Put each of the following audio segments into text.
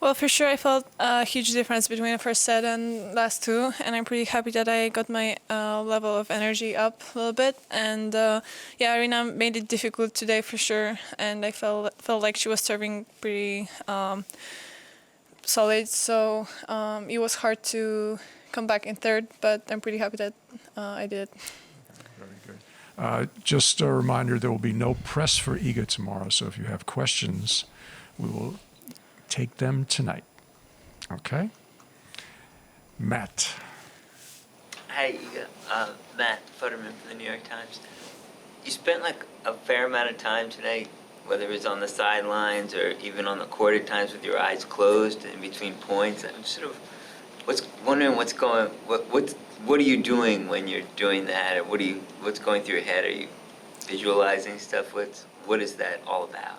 Well, for sure, I felt a huge difference between the first set and last two, and I'm pretty happy that I got my level of energy up a little bit. And yeah, Aryna made it difficult today for sure, and I felt like she was serving pretty solid. So it was hard to come back in third, but I'm pretty happy that I did. Very good. Just a reminder, there will be no press for Iga tomorrow, so if you have questions, we will take them tonight. Okay? Matt. Hi, Iga. Matt Futterman from the New York Times. You spent like a fair amount of time tonight, whether it was on the sidelines or even on the court at times with your eyes closed in between points. I'm sort of wondering what are you doing when you're doing that, or what's going through your head? Are you visualizing stuff? What is that all about?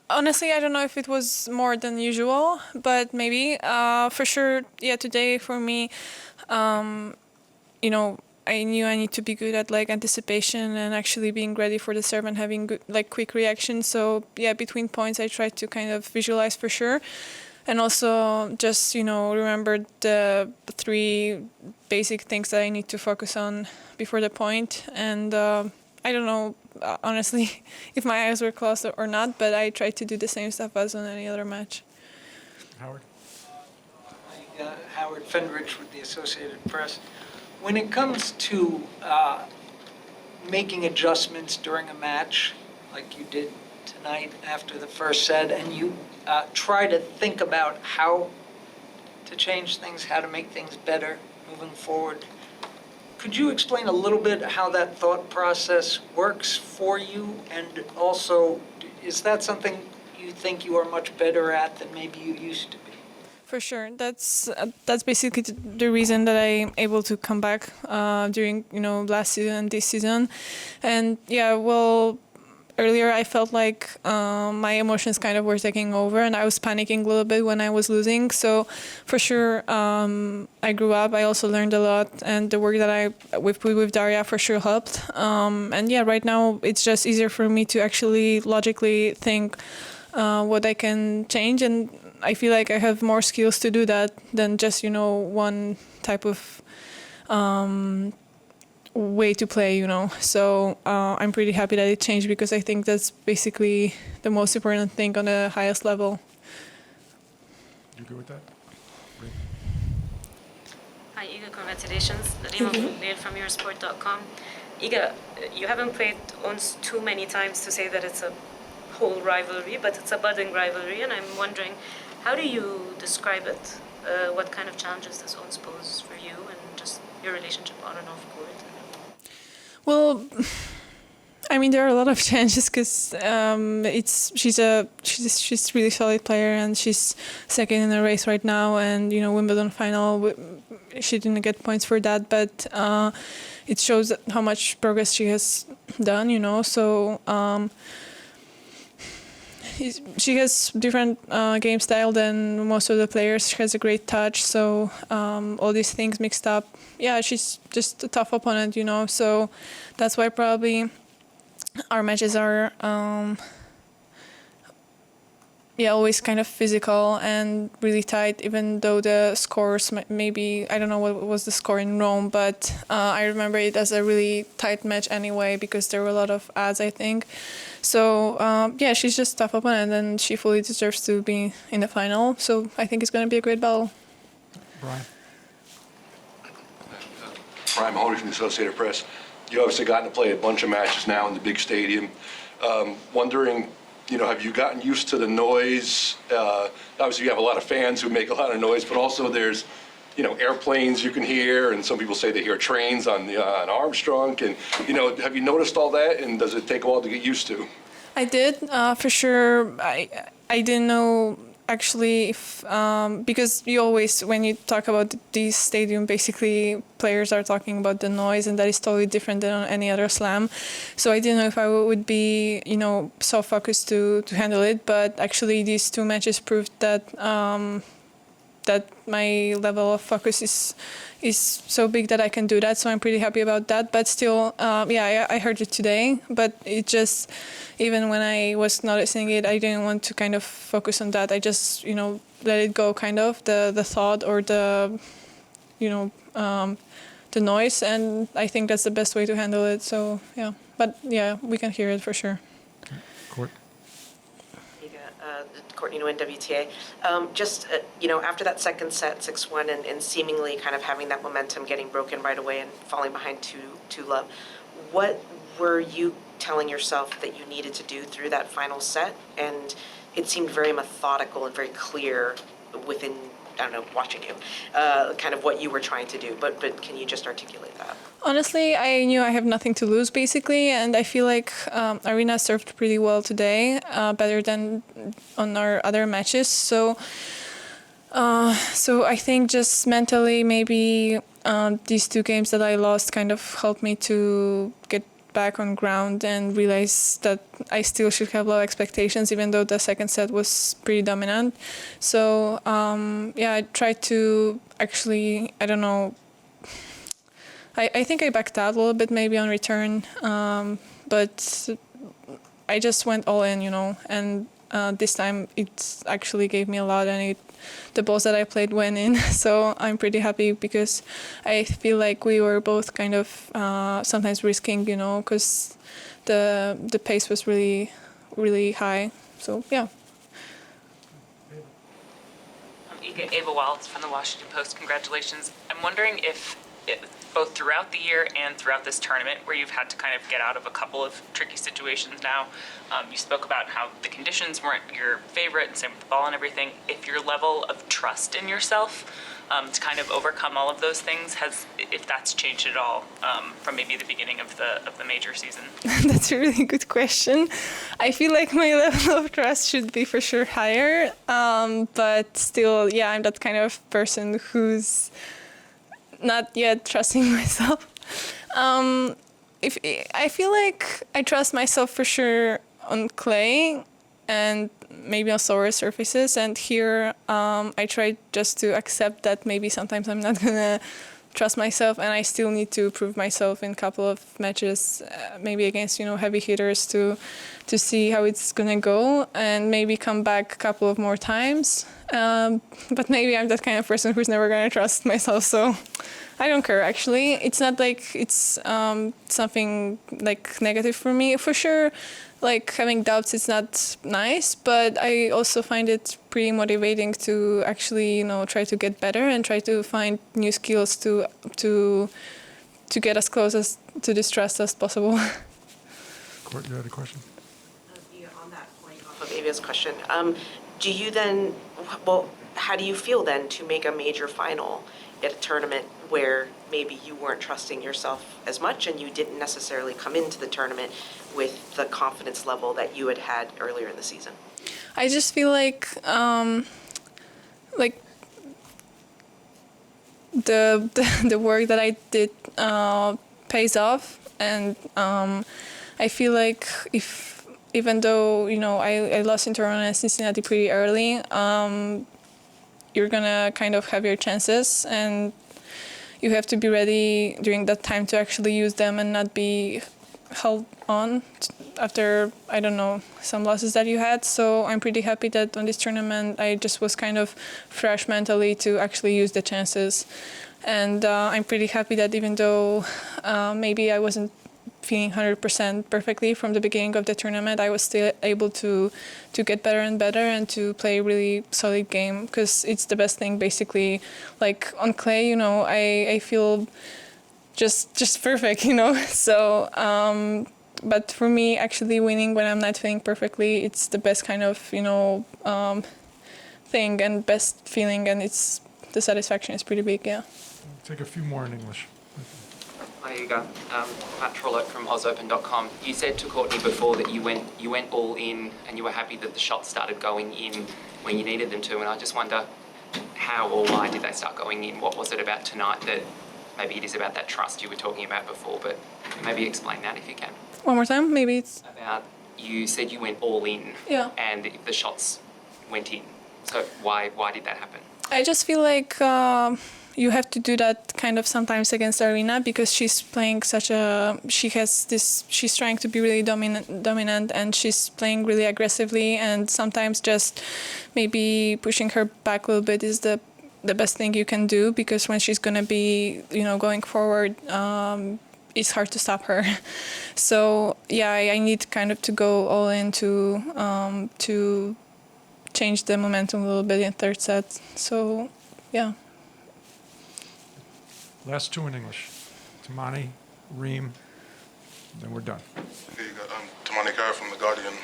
Honestly, I don't know if it was more than usual, but maybe. For sure, yeah, today for me, you know, I knew I need to be good at like anticipation and actually being ready for the serve and having good, like quick reaction. So yeah, between points, I tried to kind of visualize for sure. And also just, remember the three basic things that I need to focus on before the point. And I don't know, honestly, if my eyes were closed or not, but I tried to do the same stuff as on any other match. Howard? Howard Fendrich with the Associated Press. When it comes to making adjustments during a match, like you did tonight after the first set, and you try to think about how to change things, how to make things better moving forward, could you explain a little bit how that thought process works for you? And also, is that something you think you are much better at than maybe you used to be? For sure, that's basically the reason that I'm able to come back during last season and this season, and yeah, well, earlier I felt like my emotions kind of were taking over, and I was panicking a little bit when I was losing. So for sure, I grew up. I also learned a lot, and the work that we've put with Daria for sure helped. And yeah, right now it's just easier for me to actually logically think what I can change, and I feel like I have more skills to do that than just one type of way to play, So I'm pretty happy that it changed, because I think that's basically the most important thing on the highest level. You good with that? Hi, Iga, congratulations. Nadima Neil from Eurosport.com. Iga, you haven't played Ons too many times to say that it's a whole rivalry, but it's a budding rivalry, and I'm wondering, how do you describe it? What kind of challenges does Ons pose for you, and just your relationship on and off court? Well, I mean, there are a lot of challenges, because she's a really solid player, and she's second in the race right now. And Wimbledon final, she didn't get points for that, but it shows how much progress she has done. So. She has different game style than most of the players. She has a great touch, so all these things mixed up. Yeah, she's just a tough opponent, so that's why probably our matches are always kind of physical and really tight, even though the scores maybe, I don't know what was the score in Rome, but I remember it as a really tight match anyway, because there were a lot of ads, I think. So yeah, she's just a tough opponent, and she fully deserves to be in the final. So I think it's going to be a great battle. Brian? Brian Mahoney from the Associated Press. You obviously gotten to play a bunch of matches now in the big stadium. Wondering, have you gotten used to the noise? Obviously, you have a lot of fans who make a lot of noise, but also there's, airplanes you can hear, and some people say they hear trains on Armstrong. And, have you noticed all that, and does it take a while to get used to? I did, for sure. I didn't know actually if, because you always, when you talk about this stadium, basically players are talking about the noise, and that is totally different than on any other slam. So I didn't know if I would be, so focused to handle it. But actually these two matches proved that that my level of focus is so big that I can do that. So I'm pretty happy about that. But still, I heard it today. But it just, even when I was noticing it, I didn't want to kind of focus on that. I just, let it go, kind of the thought or the noise, and I think that's the best way to handle it. So yeah, but yeah, we can hear it for sure. Court. Courtney Nguyen, WTA. After that second set, 6-1, and seemingly kind of having that momentum getting broken right away and falling behind 2-love, what were you telling yourself that you needed to do through that final set? And it seemed very methodical and very clear within, I don't know, watching you, kind of what you were trying to do. But can you just articulate that? Honestly, I knew I have nothing to lose, basically, and I feel like Aryna served pretty well today, better than on our other matches. So I think just mentally, maybe these 2 games that I lost kind of helped me to get back on ground and realize that I still should have low expectations, even though the second set was pretty dominant. So I tried to actually, I don't know, I think I backed out a little bit maybe on return, but I just went all in, and this time it actually gave me a lot, and the balls that I played went in. So I'm pretty happy because I feel like we were both kind of sometimes risking, because the pace was really, really high. So yeah. Iga, Ava Wilds from the Washington Post. Congratulations. I'm wondering if both throughout the year and throughout this tournament, where you've had to kind of get out of a couple of tricky situations now, you spoke about how the conditions weren't your favorite, and same with the ball and everything. If your level of trust in yourself to kind of overcome all of those things if that's changed at all from maybe the beginning of the major season? That's a really good question. I feel like my level of trust should be for sure higher, but still, yeah, I'm that kind of person who's not yet trusting myself. If I feel like I trust myself for sure on clay and maybe on slower surfaces, and here I try just to accept that maybe sometimes I'm not gonna trust myself, and I still need to prove myself in a couple of matches, maybe against heavy hitters to see how it's gonna go, and maybe come back a couple of more times. But maybe I'm that kind of person who's never gonna trust myself, so I don't care. Actually, it's not like it's something like negative for me. For sure, like having doubts, it's not nice, but I also find it pretty motivating to actually try to get better and try to find new skills to get as close as to this trust as possible. Court, you had a question? On that point, off of Ava's question, do you then, how do you feel then to make a major final at a tournament where maybe you weren't trusting yourself as much and you didn't necessarily come into the tournament with the confidence level that you had earlier in the season? I just feel like the work that I did pays off, and I feel like even though I lost in Toronto and Cincinnati pretty early, you're gonna kind of have your chances, and you have to be ready during that time to actually use them and not be held on after, I don't know, some losses that you had. So I'm pretty happy that on this tournament I just was kind of fresh mentally to actually use the chances. And I'm pretty happy that even though maybe I wasn't feeling 100% perfectly from the beginning of the tournament, I was still able to get better and better and to play a really solid game, because it's the best thing basically. Like on clay, I feel just perfect, So, but for me, actually winning when I'm not feeling perfectly, it's the best kind of, thing and best feeling, and the satisfaction is pretty big, yeah. Take a few more in English. Hi, Iga. Matt Trollope from OzOpen.com. You said to Courtney before that you went all in and you were happy that the shots started going in when you needed them to, and I just wonder how or why did they start going in? What was it about tonight that maybe it is about that trust you were talking about before, but maybe explain that if you can. One more time, maybe it's... About, you said you went all in, yeah, and the shots went in. So why did that happen? I just feel like you have to do that kind of sometimes against Aryna because she's playing she's trying to be really dominant and she's playing really aggressively, and sometimes just maybe pushing her back a little bit is the best thing you can do, because when she's going to be, going forward, it's hard to stop her. So yeah, I need kind of to go all in to change the momentum a little bit in third set. So yeah. Last two in English. Tamani, Reem, then we're done. Here you go. Tamani Kara from The Guardian.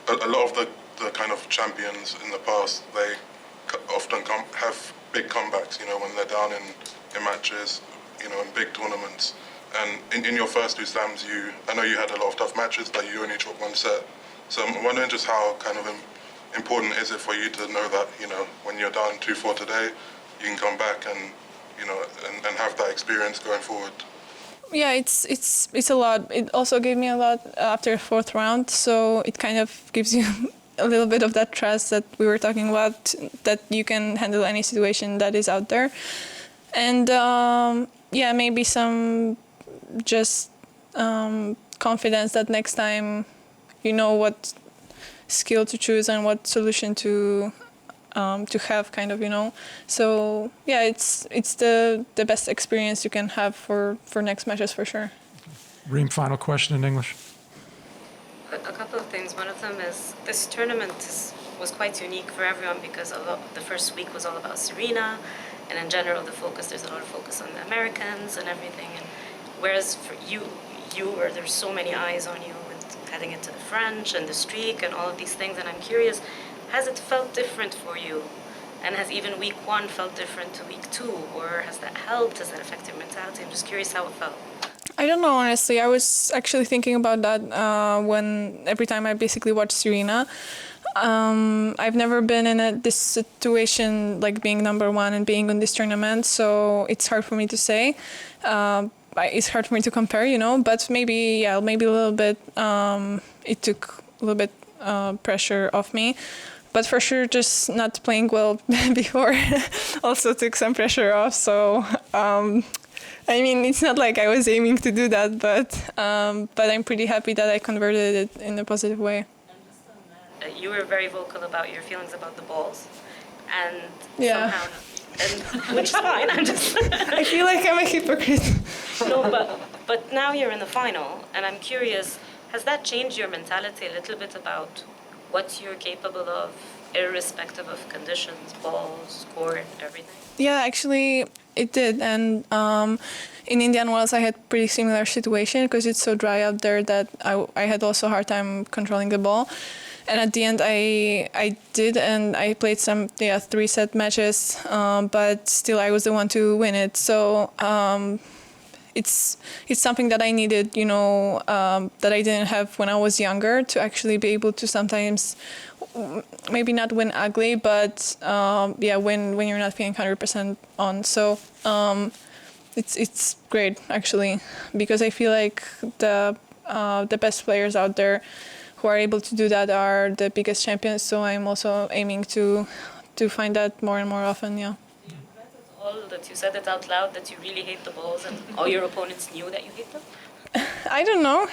A lot of the kind of champions in the past, they often have big comebacks, when they're down in matches, in big tournaments. And in your first two slams, I know you had a lot of tough matches, but you only dropped one set. So I'm wondering just how kind of important is it for you to know that, when you're down 2-4 today, you can come back and have that experience going forward. Yeah, it's a lot. It also gave me a lot after the fourth round, so it kind of gives you a little bit of that trust that we were talking about, that you can handle any situation that is out there. And yeah, maybe some just confidence that next time you know what skill to choose and what solution to have, kind of, So yeah, it's the best experience you can have for next matches for sure. Reem, final question in English. A couple of things. One of them is this tournament was quite unique for everyone because the first week was all about Serena, and in general there's a lot of focus on the Americans and everything. And whereas for you where there's so many eyes on you with heading into the French and the streak and all of these things, and I'm curious, has it felt different for you? And has even week one felt different to week two? Or has that helped? Has that affected your mentality? I'm just curious how it felt. I don't know, honestly. I was actually thinking about that every time I basically watch Serena. I've never been in this situation, like being number one and being in this tournament, so it's hard for me to say. It's hard for me to compare, but maybe a little bit, it took a little bit pressure off me. But for sure, just not playing well before also took some pressure off. So, I mean, it's not like I was aiming to do that, but I'm pretty happy that I converted it in a positive way. You were very vocal about your feelings about the balls, and Yeah. somehow, which is fine. I feel like I'm a hypocrite. No, but now you're in the final, and I'm curious, has that changed your mentality a little bit about what you're capable of, irrespective of conditions, balls, court, everything? Yeah, actually, it did. And in Indian Wells, I had pretty similar situation because it's so dry out there that I had also a hard time controlling the ball. And at the end, I did, and I played some 3-set matches, but still I was the one to win it. So it's something that I needed, that I didn't have when I was younger, to actually be able to sometimes maybe not win ugly, but when you're not feeling 100% on. So it's great actually, because I feel like the best players out there who are able to do that are the biggest champions. So I'm also aiming to find that more and more often. Yeah. All that you said it out loud, that you really hate the balls, and all your opponents knew that you hate them? I don't know.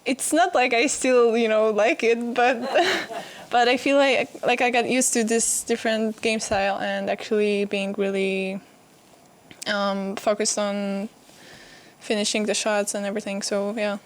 It's not like I still, like it, but I feel like I got used to this different game style and actually being really focused on finishing the shots and everything. So yeah.